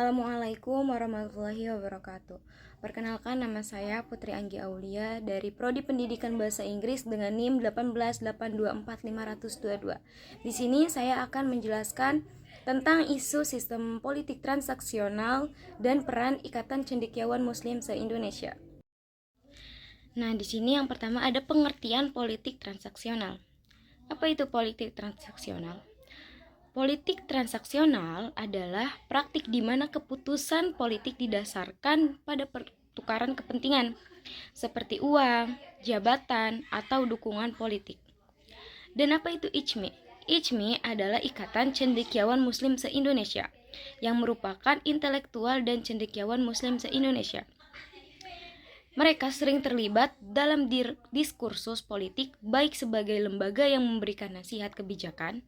Assalamualaikum warahmatullahi wabarakatuh. Perkenalkan, nama saya Putri Anggi Aulia dari Prodi Pendidikan Bahasa Inggris dengan NIM 18824.522. Di sini saya akan menjelaskan tentang isu sistem politik transaksional dan peran Ikatan Cendekiawan Muslim se-Indonesia. Nah, di sini yang pertama ada pengertian politik transaksional. Apa itu politik transaksional? Politik transaksional adalah praktik di mana keputusan politik didasarkan pada pertukaran kepentingan, seperti uang, jabatan, atau dukungan politik. Dan apa itu ICMI? ICMI adalah Ikatan Cendekiawan Muslim se-Indonesia, yang merupakan intelektual dan cendekiawan Muslim se-Indonesia. Mereka sering terlibat dalam diskursus politik, baik sebagai lembaga yang memberikan nasihat kebijakan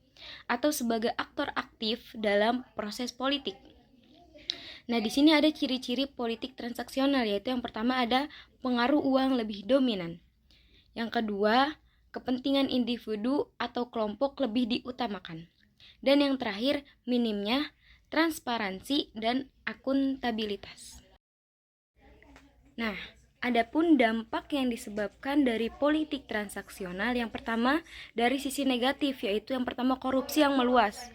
atau sebagai aktor aktif dalam proses politik. Nah, di sini ada ciri-ciri politik transaksional, yaitu yang pertama ada pengaruh uang lebih dominan. Yang kedua, kepentingan individu atau kelompok lebih diutamakan. Dan yang terakhir, minimnya transparansi dan akuntabilitas. Nah, adapun dampak yang disebabkan dari politik transaksional, yang pertama dari sisi negatif, yaitu yang pertama korupsi yang meluas.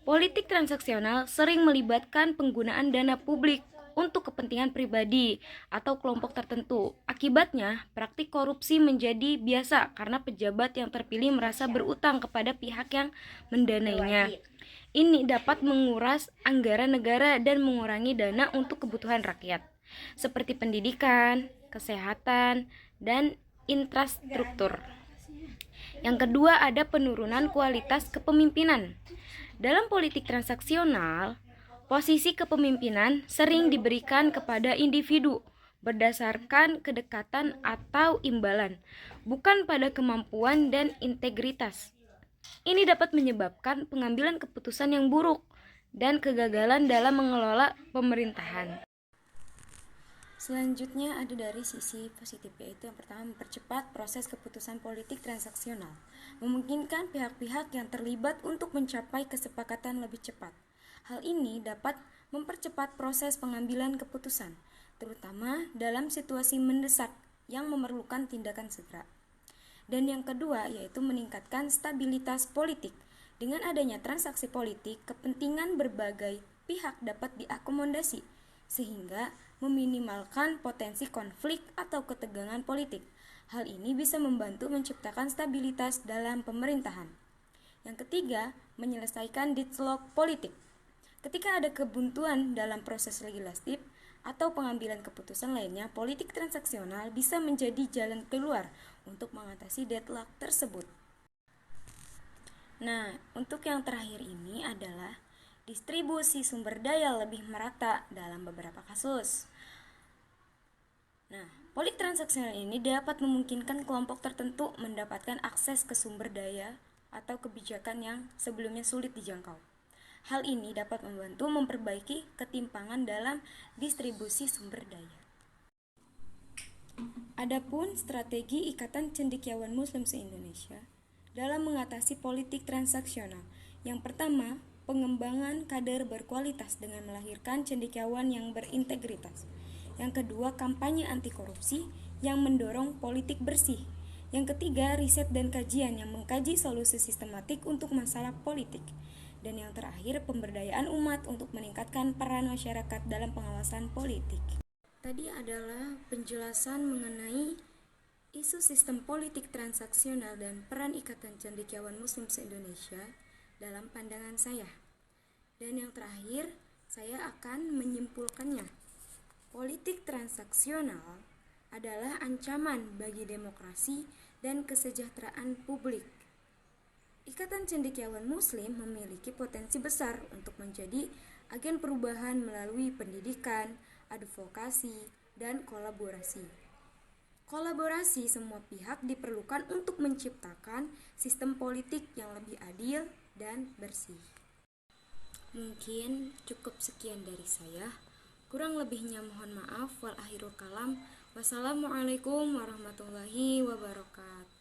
Politik transaksional sering melibatkan penggunaan dana publik untuk kepentingan pribadi atau kelompok tertentu. Akibatnya, praktik korupsi menjadi biasa karena pejabat yang terpilih merasa berutang kepada pihak yang mendanainya. Ini dapat menguras anggaran negara dan mengurangi dana untuk kebutuhan rakyat, seperti pendidikan, kesehatan, dan infrastruktur. Yang kedua ada penurunan kualitas kepemimpinan. Dalam politik transaksional, posisi kepemimpinan sering diberikan kepada individu berdasarkan kedekatan atau imbalan, bukan pada kemampuan dan integritas. Ini dapat menyebabkan pengambilan keputusan yang buruk dan kegagalan dalam mengelola pemerintahan. Selanjutnya ada dari sisi positif, yaitu yang pertama mempercepat proses keputusan politik transaksional, memungkinkan pihak-pihak yang terlibat untuk mencapai kesepakatan lebih cepat. Hal ini dapat mempercepat proses pengambilan keputusan, terutama dalam situasi mendesak yang memerlukan tindakan segera. Dan yang kedua yaitu meningkatkan stabilitas politik. Dengan adanya transaksi politik, kepentingan berbagai pihak dapat diakomodasi, sehingga meminimalkan potensi konflik atau ketegangan politik. Hal ini bisa membantu menciptakan stabilitas dalam pemerintahan. Yang ketiga, menyelesaikan deadlock politik. Ketika ada kebuntuan dalam proses legislatif atau pengambilan keputusan lainnya, politik transaksional bisa menjadi jalan keluar untuk mengatasi deadlock tersebut. Nah, untuk yang terakhir ini adalah distribusi sumber daya lebih merata dalam beberapa kasus. Nah, politik transaksional ini dapat memungkinkan kelompok tertentu mendapatkan akses ke sumber daya atau kebijakan yang sebelumnya sulit dijangkau. Hal ini dapat membantu memperbaiki ketimpangan dalam distribusi sumber daya. Adapun strategi Ikatan Cendekiawan Muslim se-Indonesia dalam mengatasi politik transaksional. Yang pertama, pengembangan kader berkualitas dengan melahirkan cendekiawan yang berintegritas. Yang kedua, kampanye anti korupsi yang mendorong politik bersih. Yang ketiga, riset dan kajian yang mengkaji solusi sistematik untuk masalah politik. Dan yang terakhir, pemberdayaan umat untuk meningkatkan peran masyarakat dalam pengawasan politik. Tadi adalah penjelasan mengenai isu sistem politik transaksional dan peran Ikatan Cendekiawan Muslim se-Indonesia dalam pandangan saya. Dan yang terakhir, saya akan menyimpulkannya. Politik transaksional adalah ancaman bagi demokrasi dan kesejahteraan publik. Ikatan Cendekiawan Muslim memiliki potensi besar untuk menjadi agen perubahan melalui pendidikan, advokasi, dan kolaborasi. Kolaborasi semua pihak diperlukan untuk menciptakan sistem politik yang lebih adil dan bersih. Mungkin cukup sekian dari saya. Kurang lebihnya mohon maaf. Wal akhirul kalam. Wassalamualaikum warahmatullahi wabarakatuh.